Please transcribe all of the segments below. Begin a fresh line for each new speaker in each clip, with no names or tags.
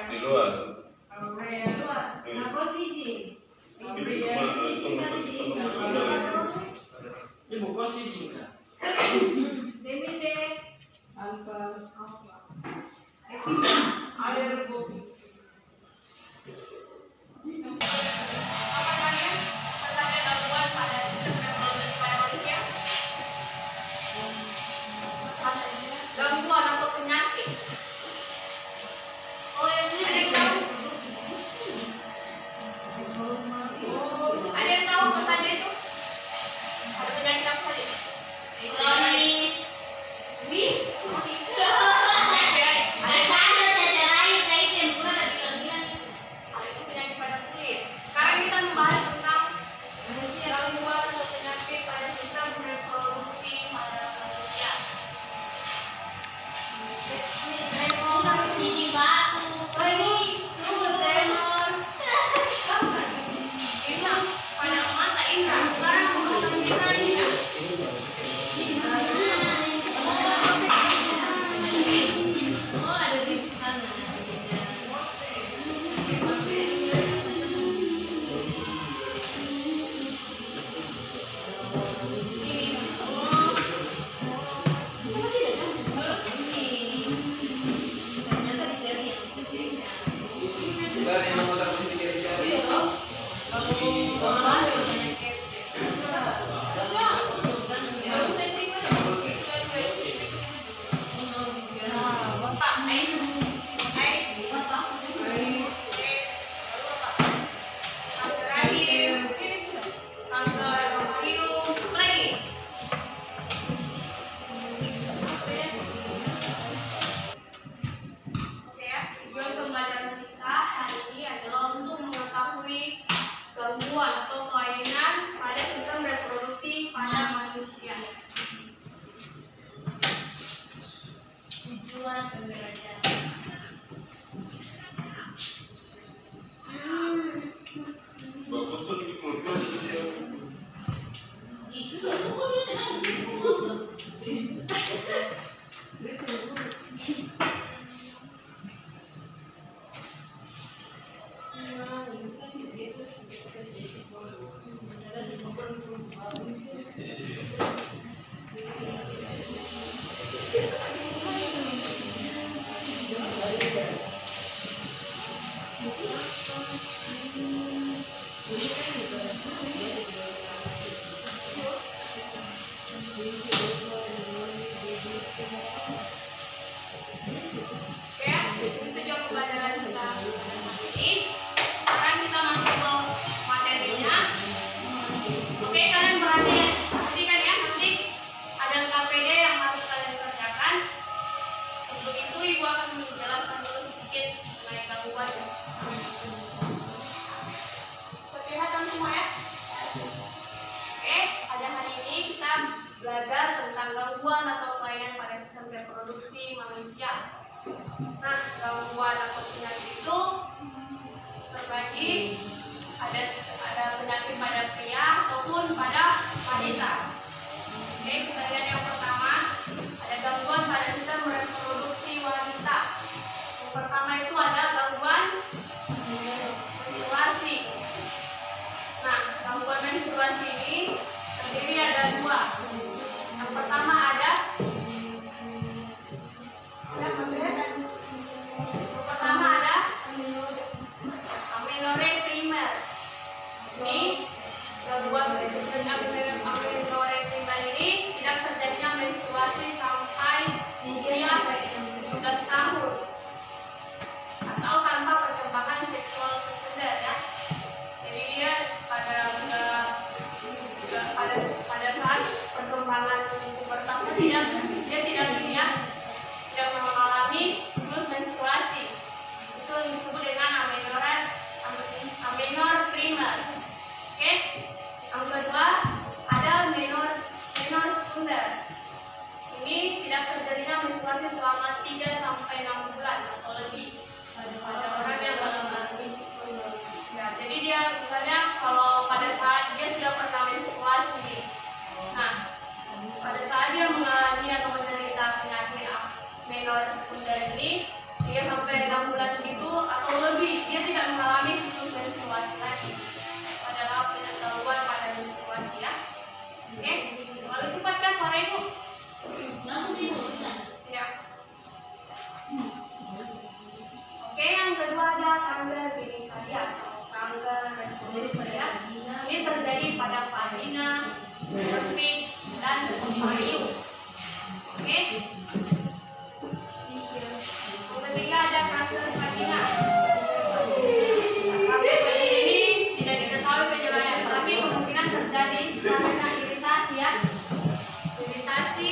Di luar.
Aku siji.
Ibu kau sih
Deminde.
Alfa.
Ada rebu. Gangguan atau penyakit. Oh, yang ini ada yang tahu? Ada yang tahu apa saja itu? Ada penyakit apa saja? Kronis. Wih, kronis. Penyakit pada kulit. Sekarang kita membahas tentang gangguan atau penyakit pada sistem reproduksi pada manusia.
Gigi batu.
Oh, ini tunggu Tremor. Ini pada mata Indra. Sekarang mata kita ini.
Oh, ada di sana. Ternyata di jari yang kecilnya.
Dari yang mau tak mesti dikira siapa?
Iya toh? Tujuan pembelajaran kita hari ini adalah untuk mengetahui gangguan atau kelainan pada sistem reproduksi pada manusia.
Tujuan pembelajaran.
Bagus tuh di keluarga.
Itu aku
Oke, itu tujuan pembelajaran kita hari ini. Sekarang kita masuk ke materinya. Oke, kalian perhatikan ya, nanti ada KPD yang harus kalian kerjakan. Untuk itu Ibu akan menjelaskan dulu sedikit mengenai gangguan. Kelihatan semua ya? Oke, pada hari ini kita belajar tentang gangguan atau kelainan pada sistem reproduksi manusia. Nah, gangguan atau penyakit itu terbagi ada penyakit pada pria ataupun pada wanita. Oke, kita lihat yang pertama, ada gangguan pada sistem reproduksi wanita. Yang pertama itu ada gangguan menstruasi. Nah, gangguan menstruasi ini terdiri ada dua. Yang pertama ada amenorre primer. ini buat amenorrhea ini tidak terjadinya menstruasi sampai usia 17 tahun atau tanpa perkembangan seksual sekunder ya. Jadi dia pada saat perkembangan pubertasnya dia tidak mengalami siklus menstruasi. Itu disebut dengan amenorrhea primer. Oke. Yang kedua ada menor sekunder. Ini tidak terjadinya menstruasi selama 3 sampai 6 bulan atau lebih pada orang yang mengalami siklus. Ya, jadi dia misalnya kalau pada saat dia sudah pernah menstruasi nih. Nah, pada saat dia mengalami atau menderita penyakit menor sekunder ini, dia sampai 6 bulan itu atau lebih dia tidak mengalami siklus menstruasi lagi. Adalah gangguan pada menstruasi ya. Oke, lalu cepatkah suara ibu? Ya. Oke, yang kedua ada kanker genitalia atau kanker genitalia. Ini terjadi pada vagina, cervix, dan ovarium. Oke. Yang ketiga ada kanker vagina. Kanker vagina ini tidak diketahui penyebabnya, tapi kemungkinan terjadi karena iritasi ya. Iritasi.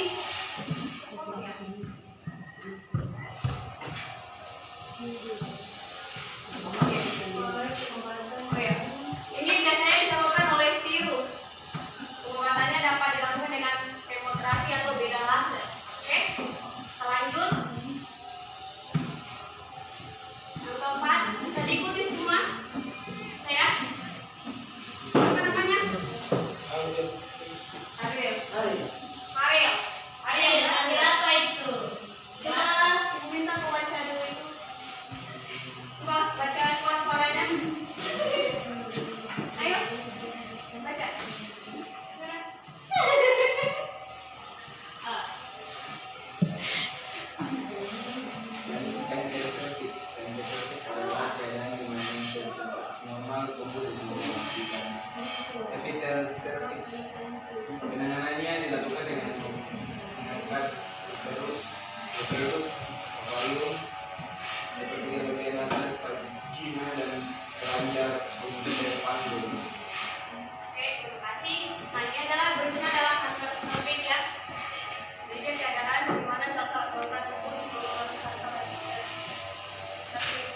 Ini biasanya disebabkan oleh virus. Pengobatannya dapat dilakukan dengan kemoterapi atau beda laser. Oke, lanjut. Yang keempat, bisa diikuti semua. Saya. Apa namanya? Ariel.
Ariel apa itu?
Coba ibu minta kau baca dulu itu. Coba baca kuat suaranya. Ayo, baca.
Kanker cervix adalah keadaan di mana sel normal tumbuh di bidang epitel cervix. Penanganannya dilakukan dengan mengangkat terus reproduksi ovarium seperti bagian atas vagina dan keranjang umbilical fundum.
Oke, terima kasih. Nah, ini adalah berikutnya adalah kanker cervix ya. Jadi dia keadaan di mana sel-sel organ tubuh cervix.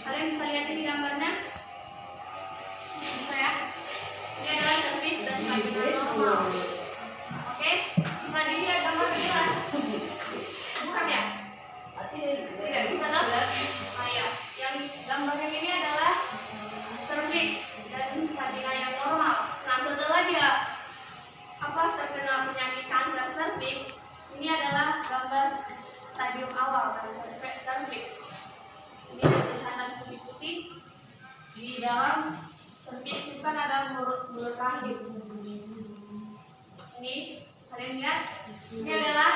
Kalian bisa lihat ini gambarnya? Bisa ya? Ini adalah cervix dan vagina normal. Oke, bisa dilihat gambar jelas. Bukan ya? Tidak bisa dapat. Nah, ya. Yang gambar yang ini adalah cervix dan vagina yang normal. Nah, setelah dia terkena penyakit kanker cervix, ini adalah gambar stadium awal kanker cervix. Ini ada tulisan putih-putih di dalam cervix itu kan ada mulut rahim. Ini kalian lihat, ini adalah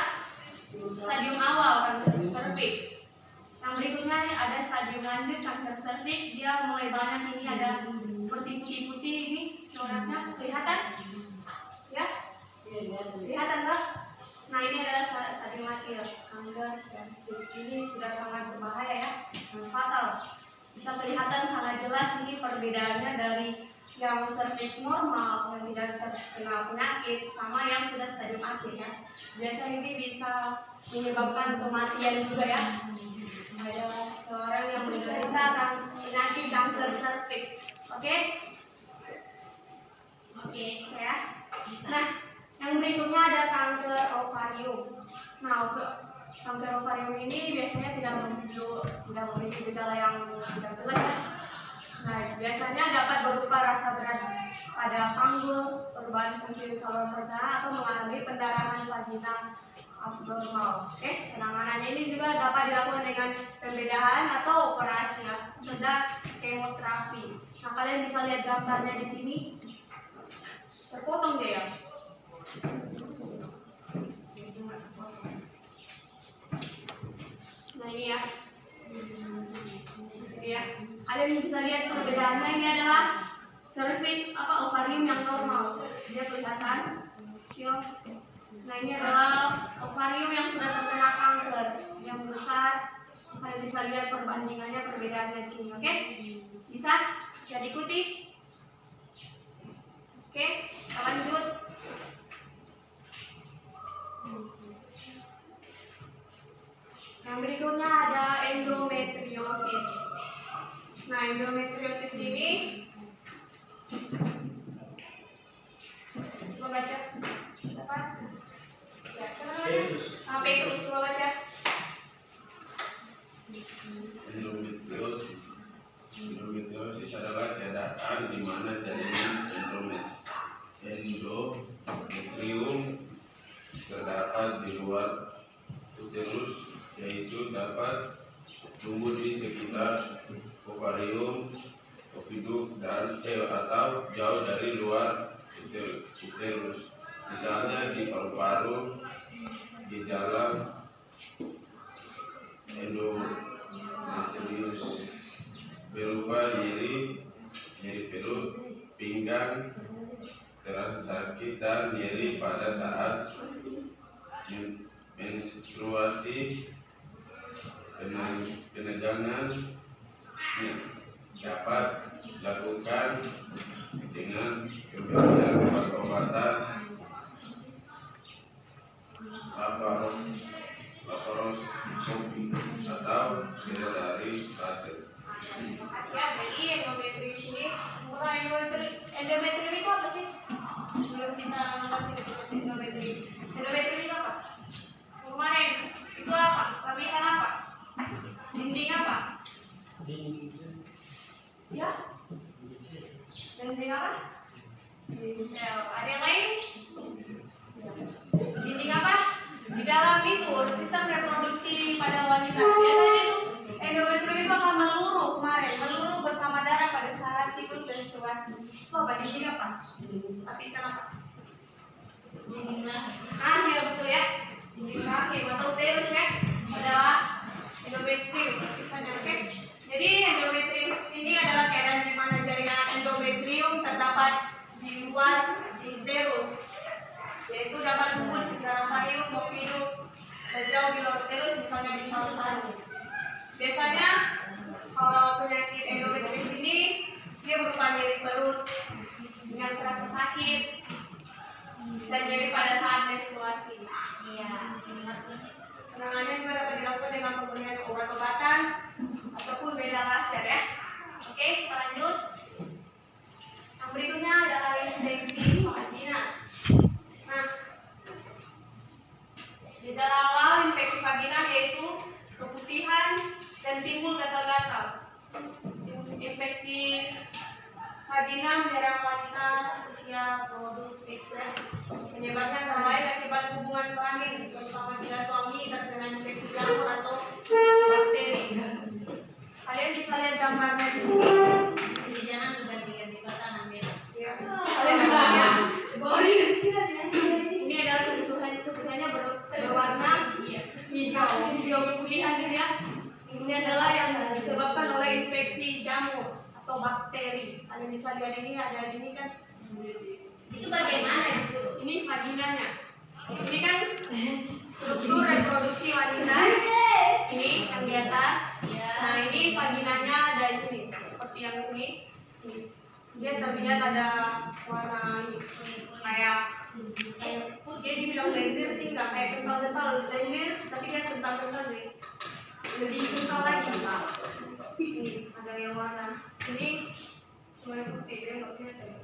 stadium awal kanker cervix. Yang berikutnya ada stadium lanjut kanker cervix, dia mulai banyak ini ada seperti putih-putih ini coraknya kelihatan, ya? Kelihatan tak? Nah, ini adalah stadium akhir kanker cervix. Ini sudah sangat berbahaya ya, dan fatal. Bisa kelihatan sangat jelas ini perbedaannya dari yang cervix normal yang tidak terkena penyakit sama yang sudah stadium akhir ya. Biasanya ini bisa menyebabkan kematian juga ya. Ada seorang yang menderita penyakit kanker cervix. Oke? Oke, saya. Nah, yang berikutnya ada kanker ovarium. Nah, kanker ovarium ini biasanya tidak memiliki gejala yang tidak jelas ya. Nah, biasanya dapat berupa rasa berat pada panggul, perubahan fungsi saluran pencernaan atau mengalami pendarahan vagina abnormal. Oke, penanganannya ini juga dapat dilakukan dengan pembedahan atau operasi ya, dan kemoterapi. Nah, kalian bisa lihat gambarnya di sini. Terpotong dia ya. Nah, ini ya. Ini ya. Kalian bisa lihat perbedaannya, ini adalah Tidak kelihatan. Yuk. Nah ini adalah ovarium yang sudah terkena kanker yang besar. Kalian bisa lihat perbandingannya, perbedaannya di sini, oke? Bisa diikuti? Oke, kita lanjut. Yang berikutnya ada endometriosis. Nah, endometriosis ini coba baca. Siapa? Ya,
Petrus.
Petrus, coba baca.
Endometriosis. Endometriosis adalah keadaan di mana jaringan endometrium terdapat di luar uterus, yaitu dapat tumbuh di sekitar ovarium, oviduk dan atau jauh dari luar uterus. Misalnya di paru-paru, gejala endometrius berupa nyeri perut, pinggang, terasa sakit dan nyeri pada saat menstruasi. Penegangan dapat dilakukan dengan pemberian obat-obatan laparoskopi atau dari laser.
Terima kasih ya. Jadi endometrius ini, endometrium itu apa sih? Sebelum kita ngasih endometrius. Endometrium itu apa? Kemarin itu apa? Lapisan apa? Dinding apa? Ya? Dinding apa? Dinding sel. Ada yang lain? Dinding apa? Di dalam itu sistem reproduksi pada wanita. Biasanya itu endometrium itu akan meluruh bersama darah pada saat siklus menstruasi. Itu apa? Dinding apa? Lapisan apa?
Dinding rahim.
Ah, ya betul ya. Dinding rahim atau uterus ya. Adalah endometrium lapisannya, oke? Jadi endometrius ini adalah keadaan di mana jaringan endometrium terdapat di luar uterus, yaitu dapat tumbuh di sekitar ovarium, oviduk, dan jauh di luar uterus, misalnya di paru-paru. Biasanya kalau penyakit endometrius ini dia berupa nyeri perut dengan terasa sakit dan nyeri pada saat menstruasi.
Iya.
Penanganannya juga dapat dilakukan dengan pemberian obat-obatan ataupun beda laser ya. Oke, kita lanjut. Yang berikutnya adalah infeksi vagina. Nah, gejala awal infeksi vagina yaitu keputihan dan timbul gatal-gatal. Infeksi vagina menyerang wanita usia produktif. Penyebabnya antara lain akibat hubungan kelamin, terutama jika suami terkena infeksi jamur atau bakteri. Kalian bisa lihat gambarnya di sini.
Jadi jangan ganti-ganti pasangan ya.
Ya. Kalian bisa lihat. Ini adalah kebutuhannya berwarna hijau kemudian gitu ya. Ini adalah yang disebabkan oleh infeksi jamur atau bakteri. Kalian bisa lihat ini ada di ini kan.
Itu bagaimana itu?
Ini vaginanya. Ini kan struktur reproduksi wanita. Ini yang di atas. Nah ini vaginanya ada di sini. Seperti yang sini. Ini. Dia terlihat ada warna ini kayak dia dibilang lendir sih nggak kayak kental-kental lendir, tapi dia kental-kental deh. Lebih kental lagi. Ini ada yang warna ini warna putih dia nggak kelihatan.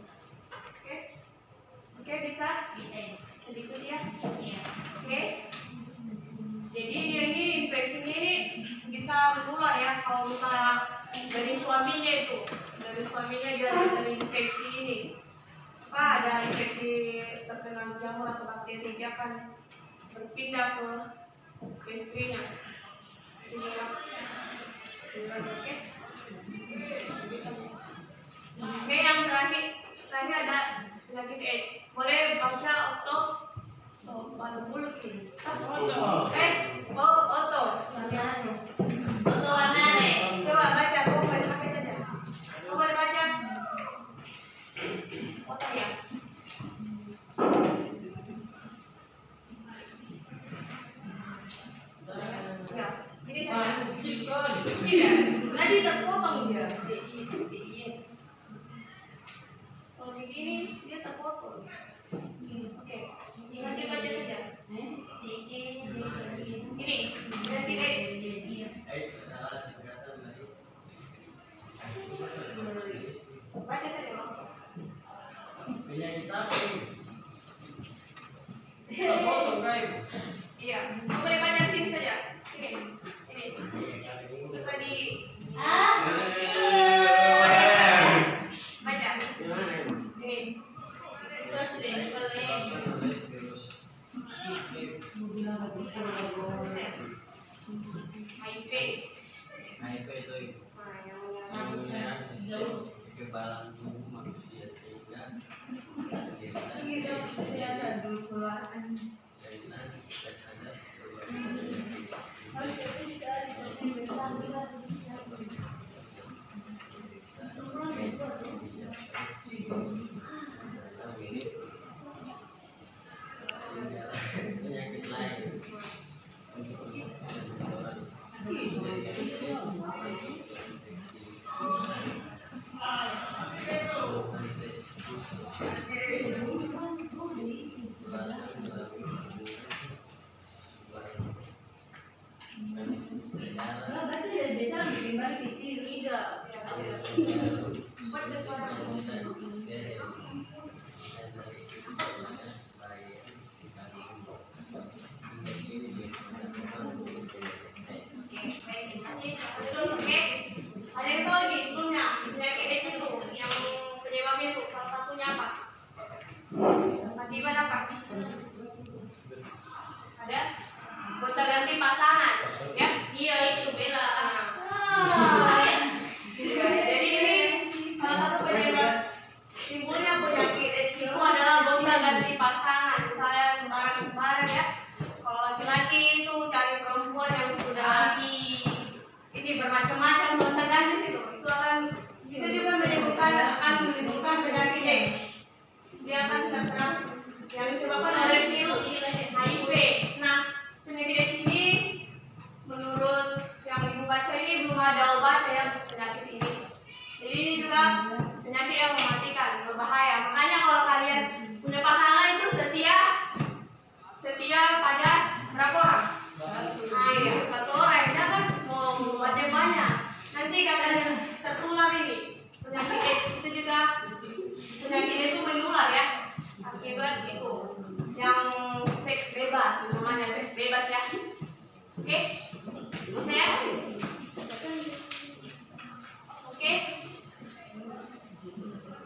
Oke, bisa?
Bisa.
Sedikit ya.
Iya.
Oke. Jadi ini infeksi ini bisa menular ya kalau misalnya dari suaminya itu. Dari suaminya dia dari infeksi ini. Ada infeksi terkena jamur atau bakteri, dia akan berpindah ke istrinya. Jadi ya. Oke. Oke, yang terakhir ada penyakit AIDS. Boleh baca Otto? Otto.
Foto warna deh.
Coba baca, kamu pakai saja. Kamu boleh baca. Otto ya. ini dia terpotong. Oke, nanti baca saja. Ini berarti H. Baca saja, Bang. Iya, kamu boleh baca di sini saja. Sini, ini. Coba di baca. Ini. HIV.
HIV itu
Nah, yang
kekebalan tubuh manusia sehingga penyakit lain
ada yang tahu lagi sebelumnya penyakit AIDS itu yang penyebabnya itu salah satunya apa? Akibat apa? Ada gonta-ganti pasangan, ya?
Iya itu Bella.
Jadi ini salah satu penyebab timbulnya penyakit AIDS itu adalah gonta-ganti pasangan. Misalnya sembarang ya. Kalau laki-laki itu cari perempuan yang sudah ini bermacam-macam gonta-ganti itu juga akan menimbulkan penyakit AIDS. Dia akan terserang yang disebabkan oleh virus HIV. Nah, penyakit AIDS ini menurut yang ibu baca ini belum ada obat ya untuk penyakit ini. Jadi ini juga penyakit yang mematikan, berbahaya. Makanya kalau kalian punya pasangan itu setia pada berapa orang? Iya, satu orang. Jangan mau membuatnya banyak. Nanti kalian tertular ini penyakit AIDS itu juga penyakit itu menular ya akibat itu yang seks bebas, namanya seks bebas ya. Oke, bisa ya? Oke.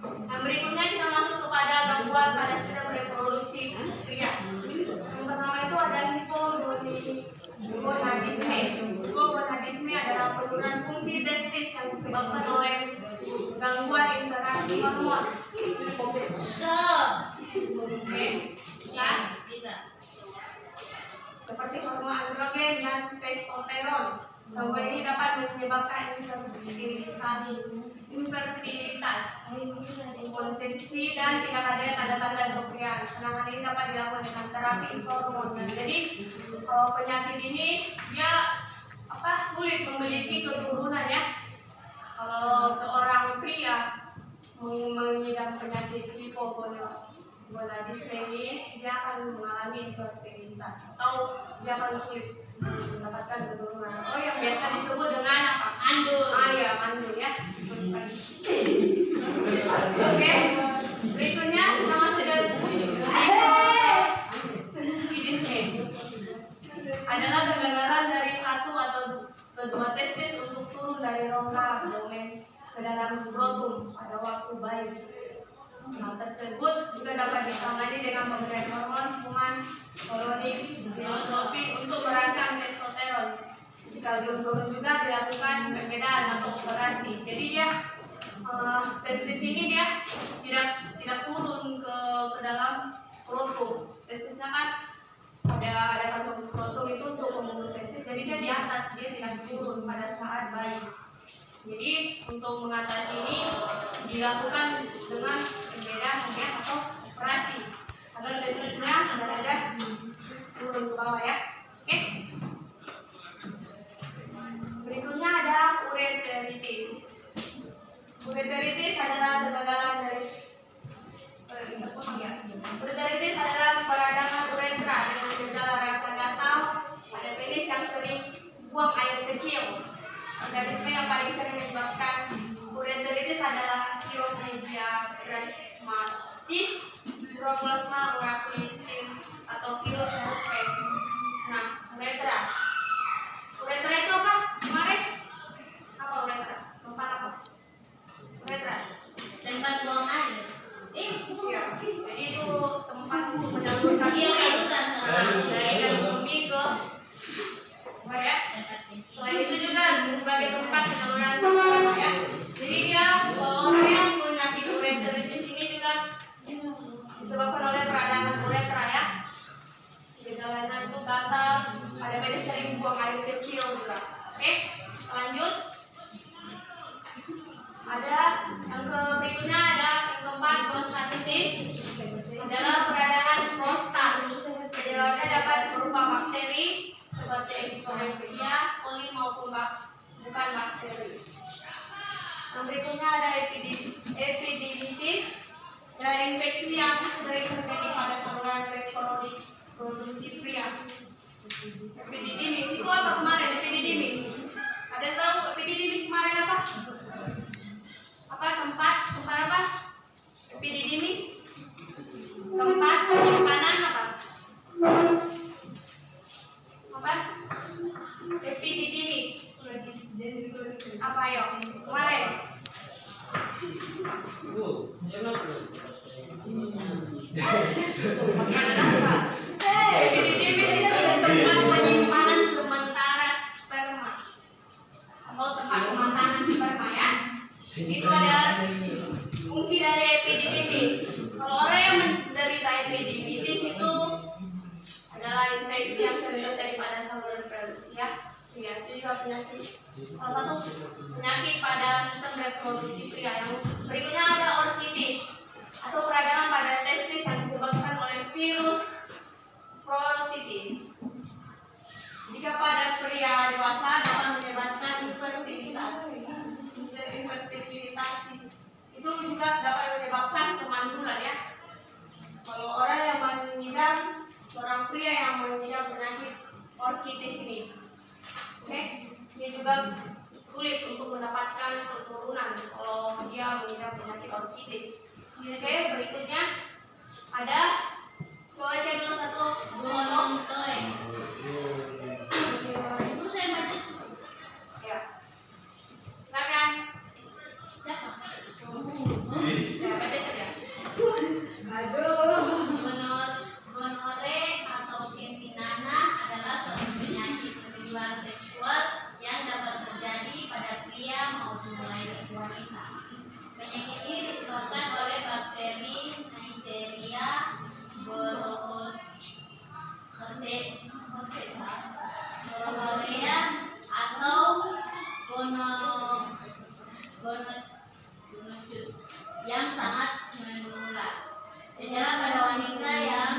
Yang berikutnya kita masuk kepada gangguan pada sistem reproduksi pria. Yang pertama itu ada hipogonadisme. Hipogonadisme adalah penurunan fungsi testis yang disebabkan oleh gangguan interaksi hormon. Oke, bisa? Seperti hormon androgen dan testosteron. Gangguan ini dapat menyebabkan infertilitas, inkontinensi dan tidak adanya tanda-tanda prokreasi. Penanganan ini dapat dilakukan dengan terapi hormon. Jadi penyakit ini dia sulit memiliki keturunan ya. Kalau seorang pria mengidap penyakit hipogonadisme ini, dia akan mengalami infertilitas atau dia akan sulit mendapatkan keturunan. Oh, yang biasa disebut dengan apa?
Mandul.
Ya, mandul ya. Oke, berikutnya kita masuk ke hipogonadisme. Adalah kegagalan dari satu atau kedua testis untuk turun dari rongga abdomen ke dalam skrotum pada waktu bayi. Hal tersebut juga dapat ditangani dengan pemberian hormon gonadotropin untuk merangsang testosteron. Jika belum turun juga dilakukan pembedaan atau operasi. Jadi ya testis ini dia tidak turun ke dalam skrotum. Testisnya kan ada kantong skrotum itu untuk pembuluh testis. Jadi dia di atas, dia tidak turun pada saat bayi. Jadi untuk mengatasi ini dilakukan dengan pembedaan atau operasi agar testisnya berada turun ke bawah ya. Oke. Berikutnya ada ureteritis. Ureteritis adalah kegagalan dari Disproplasma uretritim atau virus herpes. Nah, uretra. Uretra itu apa? Kemarin apa uretra? Tempat apa? Uretra.
Tempat buang air.
Ya, jadi itu tempat untuk menyalurkan
Iya,
urin
itu kan.
dari kandung kemih ke apa ya? Selain itu juga sebagai tempat penyaluran sperma ya. Jadi dia kalau orang yang penyakit ureteritis ini juga disebabkan oleh peradangan uretra ya. Gejalanya itu gatal, ada sering buang air kecil juga. Oke, lanjut. Ada yang berikutnya ada yang keempat prostatitis adalah peradangan prostat. Gejalanya dapat berupa bakteri seperti Escherichia coli maupun bukan bakteri. Yang berikutnya ada epididimis, adalah infeksi yang sering terjadi pada saluran reproduksi pria. Epididimis itu apa kemarin? Epididimis. Ada tahu epididimis kemarin apa? Apa tempat apa? Epididimis. Tempat penyimpanan apa? Apa? Epididimis. Apa yuk? Kemarin. Epididimis itu tempat penyimpanan sementara sperma atau tempat pematangan sperma ya. Itu ada fungsi dari epididimis. Kalau orang yang menderita epididimis itu adalah infeksi yang sering terjadi pada saluran reproduksi ya. Itu juga penyakit, salah satu penyakit pada sistem reproduksi pria. Yang berikutnya ada orkitis atau peradangan pada testis yang disebabkan oleh virus protitis. Jika pada pria dewasa dapat menyebabkan infertilitas. Itu juga dapat menyebabkan kemandulan ya. Kalau orang yang mengidap, seorang pria yang mengidap penyakit orkitis ini, oke, dia juga sulit untuk mendapatkan keturunan kalau dia mengidap penyakit orkitis. Oke, berikutnya ada coba cek dulu satu
Gonontoy. Itu saya baca.
ya. Silakan.
Siapa?
Ya, baca saja.
Gonore atau kintinana adalah suatu penyakit menular seksual yang dapat terjadi pada pria maupun wanita. Penyakit ini disebabkan oleh bakteri Neisseria gonorrhea atau gonococcus yang sangat menular. Gejala pada wanita yang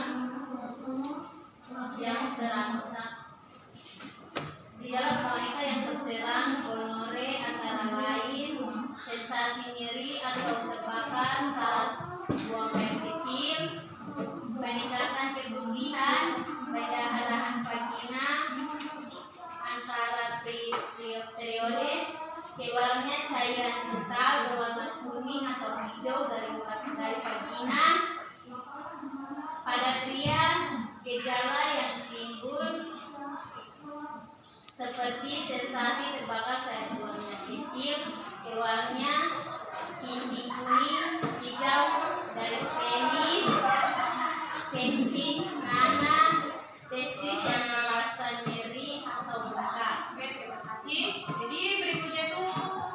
terserang gonore antara lain sensasi nyeri atau tebakan saat buang air kecil, peningkatan kebutuhan pada arahan vagina antara periode, keluarnya cairan kental berwarna kuning atau hijau dari vagina. Pada pria, gejala yang timbul seperti sensasi terbakar saat buang air kecil, keluarnya kincing kuning, hijau dari penis, kencing, nana, testis yang merasa nyeri atau bengkak.
Oke, terima kasih. Jadi berikutnya itu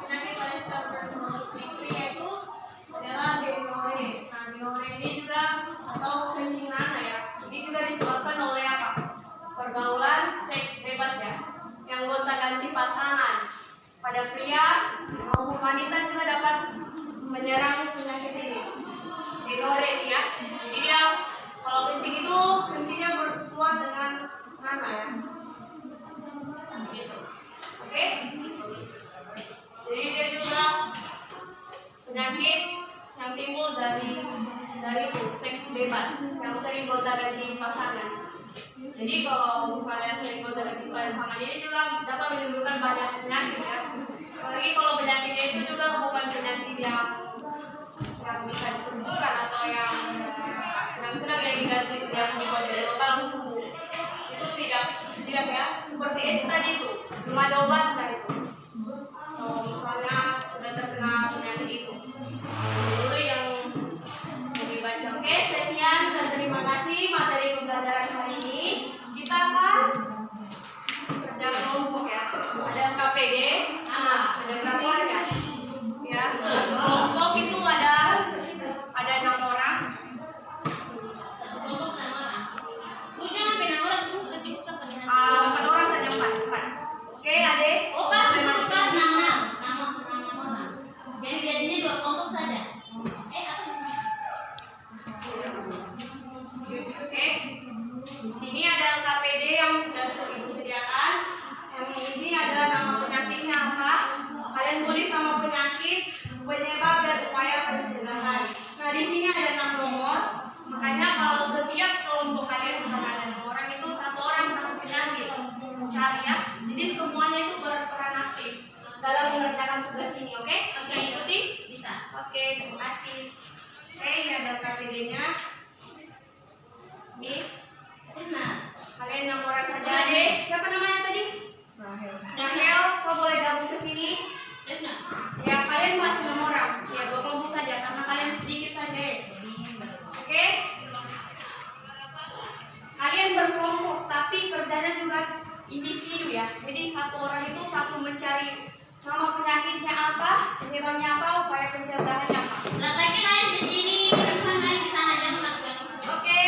penyakit pada sistem reproduksi pria itu adalah gonore. Nah, gonore ini juga atau kencing nana ya. Ini juga disebabkan oleh apa? Pergaulan seks bebas ya, yang gonta-ganti pasangan. Pada pria maupun wanita juga dapat menyerang penyakit ini. Gonore ini ya. Jadi dia kalau kencing itu kencingnya berkuat dengan nana ya. Gitu. Oke. Jadi dia juga penyakit yang timbul dari seks bebas yang sering gonta-ganti pasangan. Jadi kalau misalnya sering gonta-ganti pasangan ini juga dapat menimbulkan banyak penyakit ya. Apalagi kalau penyakitnya itu juga bukan penyakit yang bisa disembuhkan atau yang sedang-sedang yang diganti yang dibuat dari obat langsung sembuh. Itu tidak ya. Seperti AIDS tadi itu belum ada obatnya itu. Kalau misalnya sudah terkena penyakit itu, dulu yang dibaca. Oke, sekian dan terima kasih materi pembelajaran hari ini. Kita akan kerja kelompok ya. Ada KPD, ada berapa orang ya? Kelompok itu ada 6 orang.
Satu kelompok 6 orang. Jangan sampai 6 orang terus ketika pilihan.
4 orang saja 4. Oke, Ade.
Oh, pas 6 orang. Jadi jadinya 2 kelompok saja.
Oke. Di sini ada KPD yang sudah Ibu sediakan. Yang ini ada nama penyakitnya apa? Kalian tulis nama penyakit, penyebab dan upaya pencegahan. Nah, di sini ada 6 nomor. Makanya kalau setiap kelompok kalian misalnya ada 6 orang itu 1 orang 1 penyakit. Cari ya. Jadi semuanya itu berperan aktif dalam mengerjakan tugas ini. Oke? Bisa ikuti?
Bisa.
Oke, terima kasih. Oke, ini ada KPD-nya. Nih,
Benar.
kalian 6 orang saja deh. Siapa namanya tadi? Rahel, kau boleh gabung ke sini?
Benar.
Ya, kalian masih 6 orang. Ya, 2 kelompok saja karena kalian sedikit saja. Oke? Kalian berkelompok, tapi kerjanya juga individu ya. Jadi 1 orang itu mencari nama penyakitnya apa, penyebabnya apa, upaya pencegahannya apa.
Letaknya lain di sini, depan lain di sana, jangan lakukan.
Oke,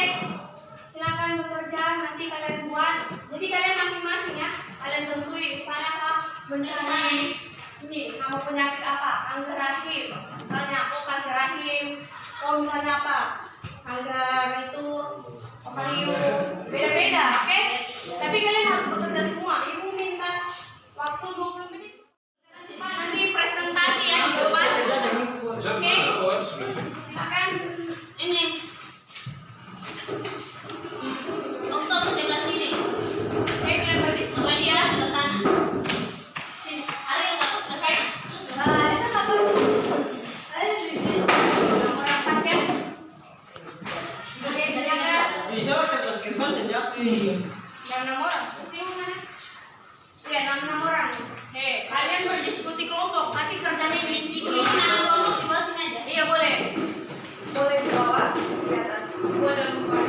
silakan bekerja. Nanti kalian buat. Jadi kalian masing-masing ya. Kalian tentuin. Misalnya saya mencari ini nama penyakit apa? Kanker rahim. Misalnya aku kanker rahim. Oh misalnya apa? Kanker itu ovarium. Beda-beda, oke? Tapi kalian harus bekerja semua. Ibu minta waktu 20 menit. Cepat nanti presentasi ya di depan. Oke. Silakan.
Ini. Dokter sebelah sini.
Oke, kalian berdiskusi ya.
Sebelah sana. Sini. Ada yang takut ke saya?
Orang pasien. Oke, silakan. Yang 6 orang. Kursi mana? Iya, 6 orang. Kalian berdiskusi kelompok, tapi kerjanya individu.
Ini nama kelompok di bawah sini aja.
Iya, boleh. Boleh di bawah, di atas. Boleh lupa.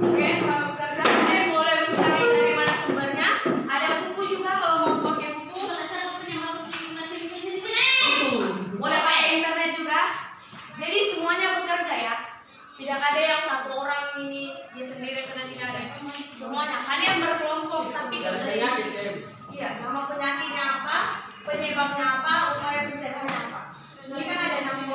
Oke, sama bekerja. Kalian boleh mencari dari mana sumbernya. Ada buku juga kalau mau pakai buku.
Saya punya bagus di sini.
Boleh pakai internet juga. Jadi semuanya bekerja ya. Tidak ada yang 1 orang ini dia sendiri karena tidak ada. Semuanya kalian berkelompok tapi kerjanya. Iya, nama penyakitnya apa, penyebabnya apa, upaya pencegahannya apa. Ini kan ada 6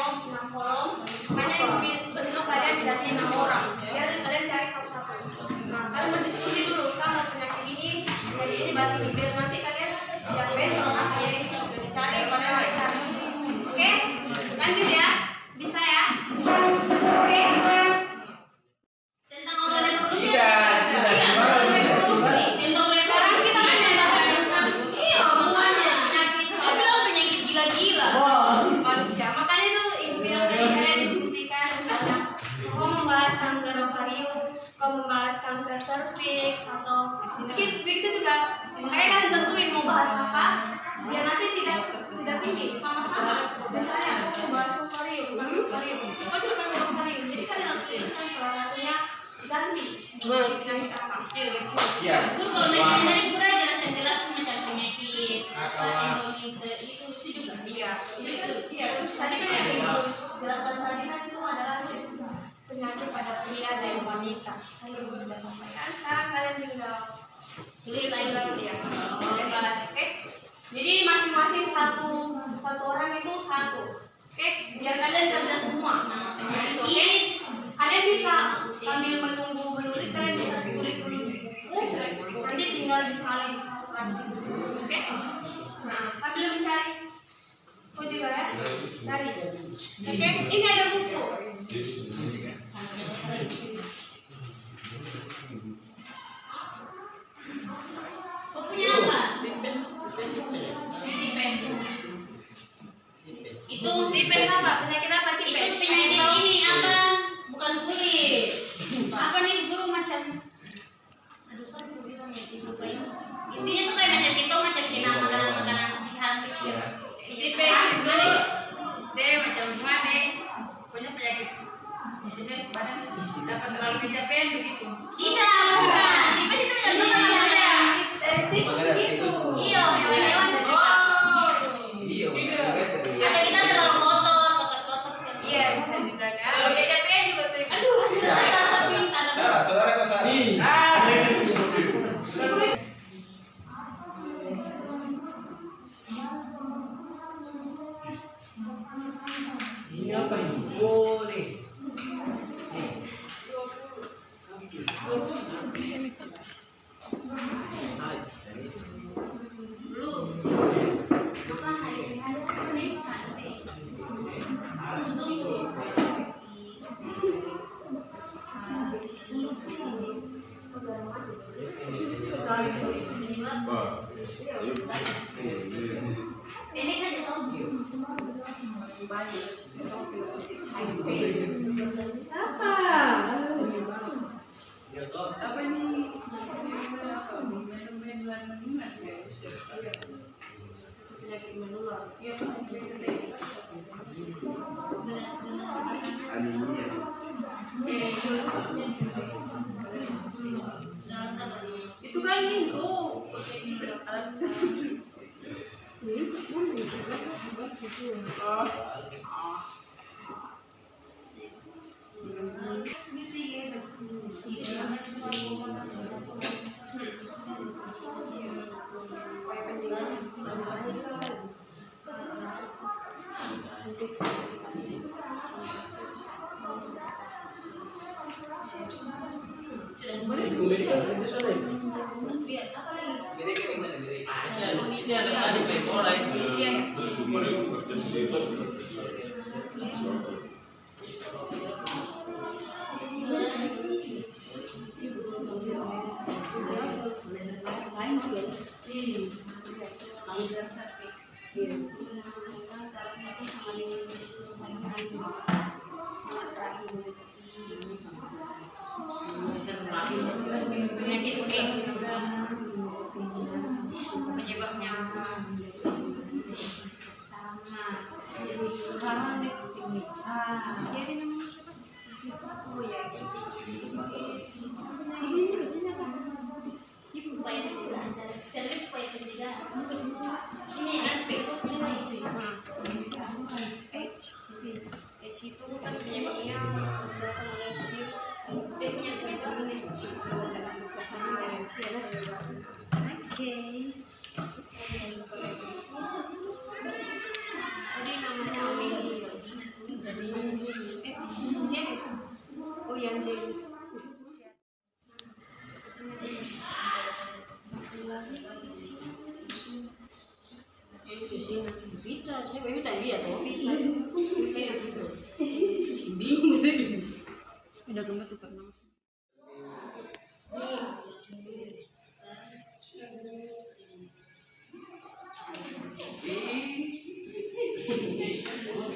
kolom. Makanya bentuk kalian dikasih 6 orang. Biar kalian cari satu-satu. Nah, kalian berdiskusi dulu sama penyakit ini. Jadi ini bahasa biar nanti kalian yang bentuk saya ini sudah dicari, pada mulai cari. Oke, lanjut ya. Bisa ya? Oke.
Tentang organ reproduksi.
Sekarang kita kan membahas tentang hubungannya penyakit.
Tapi lo penyakit gila-gila.
Manusia. Makanya tuh ibu bilang tadi kalian diskusikan misalnya kau membahas kanker ovarium, kau membahas kanker serviks atau begitu juga. Makanya kalian tentuin mau bahas apa biar nanti tidak tinggi sama-sama. Misalnya aku membahas ovarium, kau juga kanker ovarium. Jadi kalian harus tuliskan salah satunya ganti. Jadi penyakit apa?
Siap.
Itu kalau misalnya dari pura jelas-jelas macam penyakit endometriosis itu juga.
Iya. Tadi kan yang itu jelasan tadi kan itu adalah penyakit pada pria dan wanita. Kan ibu sudah sampaikan. Sekarang kalian tinggal tulis lagi ya. Boleh bahas, oke? Jadi masing-masing satu orang itu satu. Oke, biar kalian kerja semua. Oke? Kalian bisa sambil menunggu menulis, kalian bisa tulis dulu di buku. Nanti tinggal disalin disatukan di situ. Oke? Nah, sambil mencari. Kau juga ya? Cari. Oke, ini ada buku.
Kau punya apa?
Tipes.
Tipes.
Itu tipes penyakit apa? Penyakit apa?
Itu
Tipes.
penyakit
Atau-
ini apa? Bukan kulit. Apa nih guru macam? Aduh, saya mau bilang ya sih apa ya? Intinya tuh kayak macam kita macam kena makanan-makanan habis ya.
Tipes itu deh macam mana? Punya penyakit. Jadi badan dapat terlalu kecapean begitu.
Tidak, bukan. Tipes itu menyebabkan makanan. Iya, hewan-hewan.
Iya,
Ada kita terlalu kotor.
Iya, bisa juga kan.
Kalau kecapean juga tuh.
Aduh, sudah saya rasa pintar.
Salah, saudara kau salah.
Ini apa ini? Oh, nih. Nih.
Belum. Apa hari ini ada apa nih? Tunggu.
Wah, ayo.
Pendek aja toh.
Ya toh.
Apa ini? Penyakit menular. Iya,
Anemia.
itu kan itu.
Ini ada tadi bola itu.
Penyakit tipes. Penyebabnya apa? Sama. Sekarang deh. Jadi namanya siapa? Oh ya. Ini lucunya apa?
Upaya pencegahan. Jadi upaya pencegahan. Ini kan besok kita itu.
H itu kan penyebabnya misalkan oleh virus.
Dia punya penyakit ini.
Oke. Tadi namanya Winnie. Jelly. Oh yang jelly.
Vita, saya Vita lihat toh. Saya sudah. Bingung tadi. Udah gambar tuh pernah.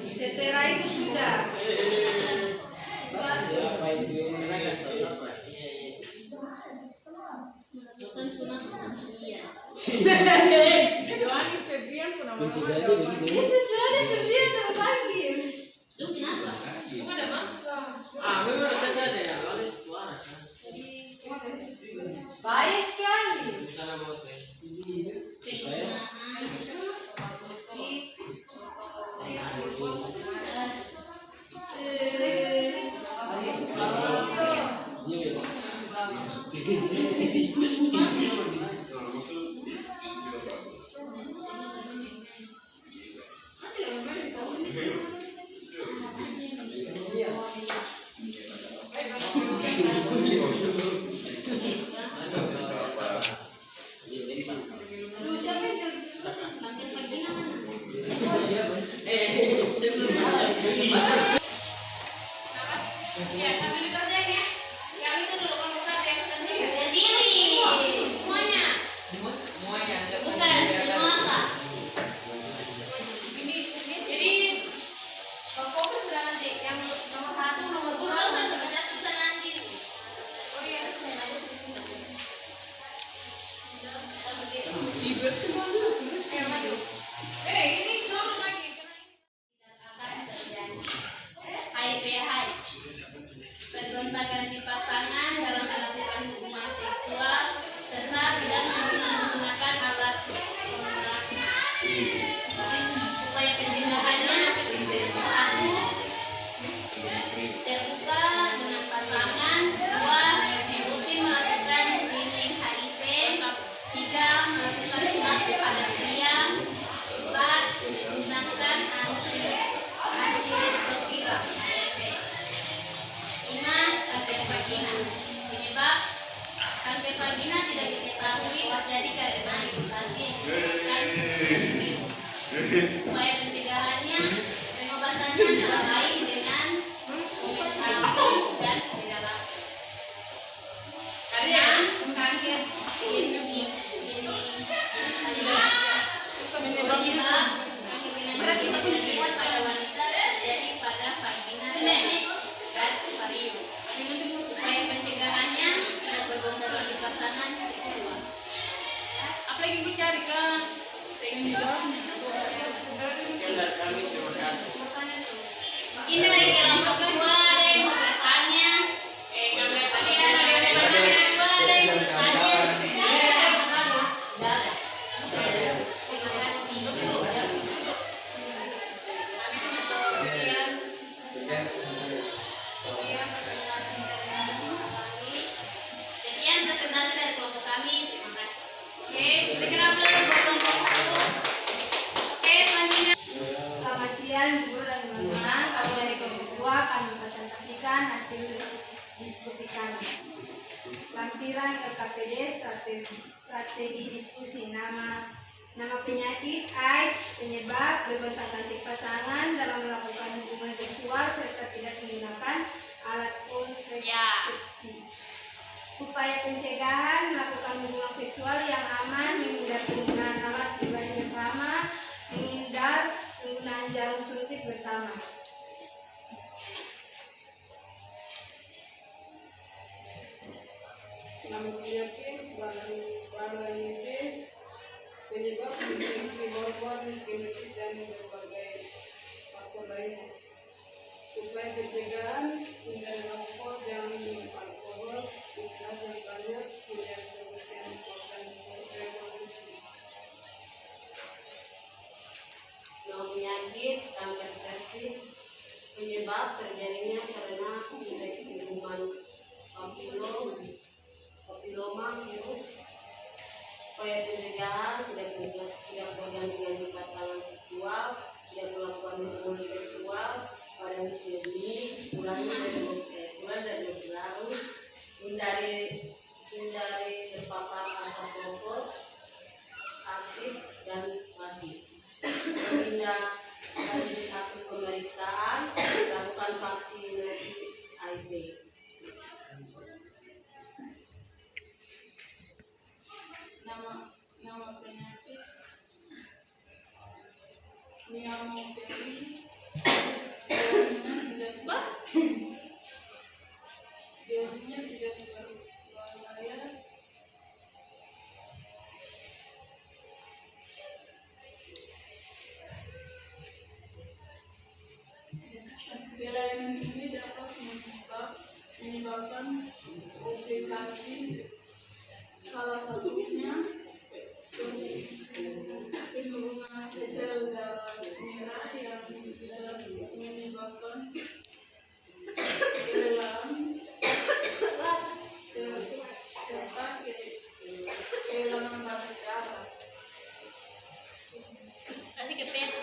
Setera itu sudah.
Bukan sunat iya.
Yohanes Febrian pun nama.
Pencegahannya begini.
Sesuatu Febrian lagi.
Lu kenapa?
Bukan ada masuk ke.
Memang ada saja ya, oleh suara.
Baik sekali.
Bisa nama apa?
Ya, sambil dikerjain ya. Yang itu dulu kalau bisa yang sendiri.
akan terjadi. HIV/AIDS, bergonta-ganti pasangan dalam melakukan hubungan seksual serta tidak menggunakan alat kontrasepsi. Upaya pencegahannya: 1. Terbuka dengan pasangan. 2. Rutin melakukan screening HIV. 3. Melakukan surat kepada pria. 4. Menggunakan antiretroviral ARV. 5. Kanker vagina. Penyebab kanker vagina tidak diketahui terjadi karena infeksi. Upaya pencegahannya: pengobatannya antara lain dengan homeoterapi dan penerapi. Kanker penyebab kanker dengan vagina terlihat pada wanita terjadi pada vagina dan ovarium. Upaya pencegahannya: tidak bergonta-ganti pasangan seksual.
Apa lagi gue cari kan? Pengen jawabnya.
Hindari kelompok dua, ada yang mau bertanya. Ada yang mau bertanya. Terima kasih. Sekian presentasi dari kelompok kami. Terima kasih.
Oke, berikan aplaus buat kelompok 1. Oke, selanjutnya.
Selamat siang, Bu Guru dan teman-teman. Kami dari kelompok 2 akan mempresentasikan hasil diskusi kami. Lampiran LKPD strategi diskusi. Nama penyakit AIDS, penyebab, bergonta-ganti pasangan dalam melakukan hubungan seksual serta tidak menggunakan alat kontrasepsi. Upaya pencegahan: melakukan hubungan seksual yang aman, menghindar penggunaan alat pribadi bersama, menghindar penggunaan jarum suntik bersama.
Nama penyakit balanitis, penyebab infeksi bawaan, genetik dan berbagai faktor lainnya. Upaya pencegahan: hindari rokok, jangan minum alkohol, istirahat yang banyak, hindari kebersihan organ reproduksi.
Nama penyakit kanker serviks, penyebab terjadinya karena infeksi kuman papiloma virus. Upaya pencegahan: tidak berganti-ganti pasangan seksual, tidak melakukan hubungan seksual pada usia dini, kurangi dari berlarut, hindari terpapar asap rokok aktif dan pasif. Menindaklanjuti hasil pemeriksaan, lakukan vaksinasi HIV.
Nama penyakit Miamopeli, biasanya tidak berbahaya. Kelainan ini dapat menyebabkan komplikasi, salah satunya penurunan sel darah merah yang bisa menyebabkan kelelahan serta kehilangan banyak darah.
Kasih ke pet.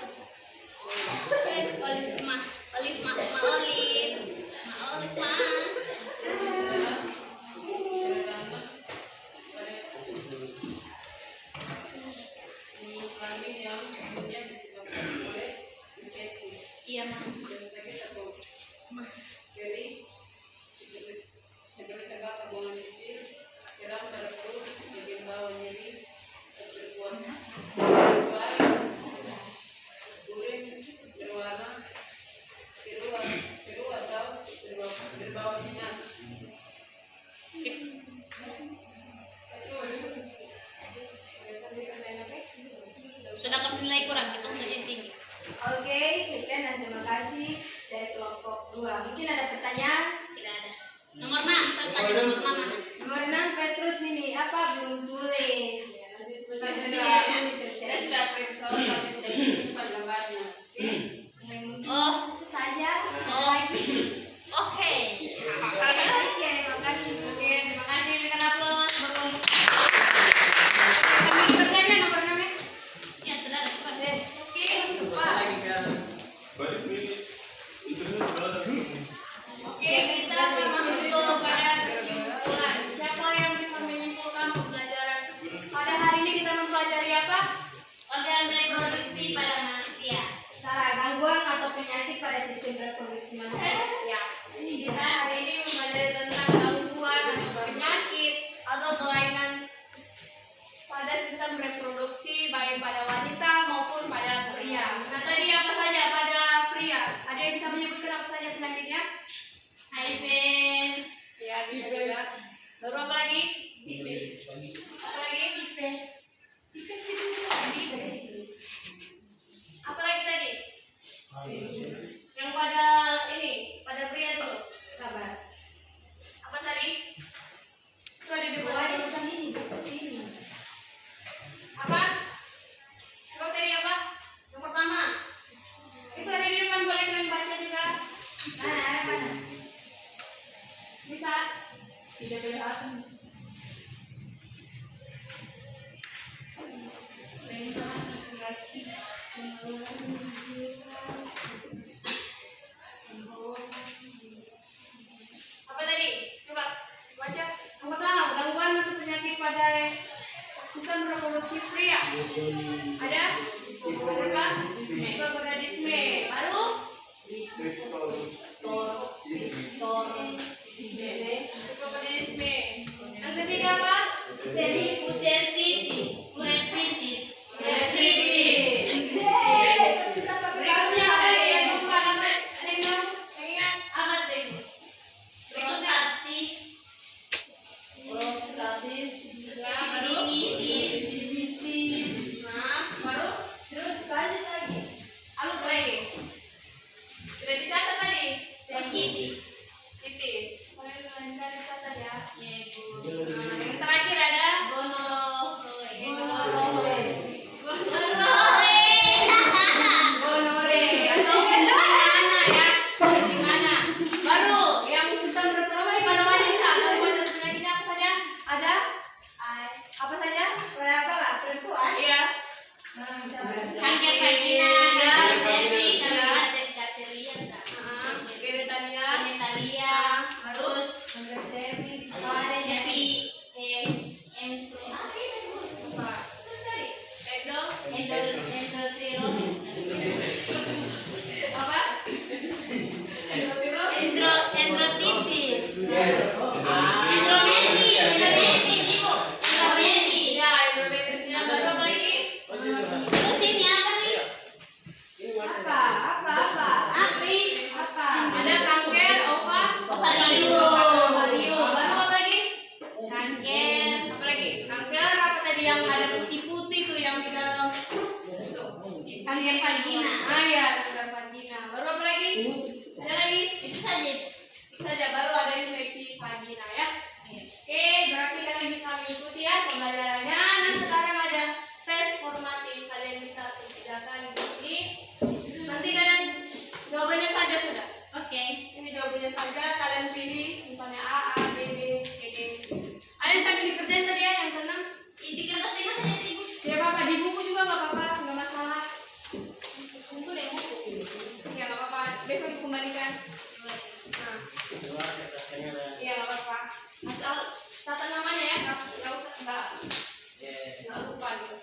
Kami yang umumnya disebabkan oleh infeksi.
Iya, Ma.
Dan sakit atau jadi seperti tebak buangan kecil, gerak pada perut, bagian bawah nyeri, berkuat, suara, guring, berwarna biru atau berbau minyak. Terus, biasanya
Oke.
Terima kasih.
Oke, terima kasih. Berikan aplaus. Kami kerjanya nomor 6 ya.
Ya, sudah dapat.
Oke, Pak.
Balik ini internet berada.
Oke, kita masuk dulu pada kesimpulan. Siapa yang bisa menyimpulkan pembelajaran pada hari ini? Kita mempelajari apa?
Organ reproduksi pada manusia.
Salah, gangguan atau penyakit pada sistem reproduksi manusia.
Ya, kita hari ini mempelajari tentang gangguan atau penyakit atau kelainan pada sistem reproduksi baik pada wanita maupun pada pria. Nah, tadi apa saja pada pria? Ada yang bisa menyebutkan apa saja penyakitnya?
HIV.
Ya, bisa juga. Baru apa lagi? Apa lagi?
Tipes.
Apa lagi tadi? Yang pada ini, pada pria dulu. Sabar. Apa tadi? Itu ada di bawah.
Sini.
Apa? Coba tadi apa? Yang pertama. Itu ada di depan, boleh kalian baca juga.
Mana?
Bisa? Tidak kelihatan. Apa tadi? Coba baca. Yang pertama, gangguan atau penyakit pada sistem reproduksi pria. Ada? Apa? Hipogonadisme. Baru? Hipogonadisme. Yang ketiga apa?
Utertitis. Uretritis.
Berikutnya ada yang lupa nama. Ada yang tahu? Yang ingat?
Apa tuh Ibu? Prostatis.
Ya, baru?
Epididimitis.
Nah, baru?
Terus lanjut lagi.
Alus lagi. Sudah dicatat tadi?
Sikitis.
Titis. Boleh kalian catat ya.
Ya, Ibu.
Nah, yang terakhir ada
Gonorrhea.
gonore atau kencing ya. Kencing anak. Baru yang sistem reproduksi pada wanita. Gangguan dan penyakitnya apa saja? Ada? Apa saja?
Perempuan.
Iya.
Kanker vagina.
Ya,
Sepsi.
ya.
Bakteri.
Genitalia.
Genitalia. Terus Sepi. Endometriosis.
Apa?
Endotitis. Endometritis, Ibu. Endometritis.
Ya, endometriumnya. Baru apa lagi?
Terus ini apa nih?
Apa?
Apri.
Ada kanker,
Ovarium.
ovarium. Baru apa lagi?
Kanker.
Apa lagi? Kanker apa tadi yang ada putih-putih tuh yang di dalam?
Kanker vagina.
Ah ya, kanker vagina. Baru apa lagi? Ada lagi?
Itu saja.
Itu saja, baru ada infeksi vagina ya. Oke, berarti kalian bisa mengikuti ya pembelajarannya. Nah, sekarang ada tes formatif. Kalian bisa kerjakan ini. Nanti kalian jawabannya saja sudah.
Oke.
Ini jawabannya saja, kalian pilih misalnya A, B, B, C, D. Ada yang sambil dikerjain tadi ya, yang keenam?
Di kertas ini saja, Ibu.
Ya apa-apa, di buku juga nggak apa-apa, nggak masalah.
Tunggu deh, Bu.
Ya nggak apa-apa, besok dikembalikan. Nah, iya nggak apa-apa. Asal catat namanya ya, nggak usah nggak lupa gitu.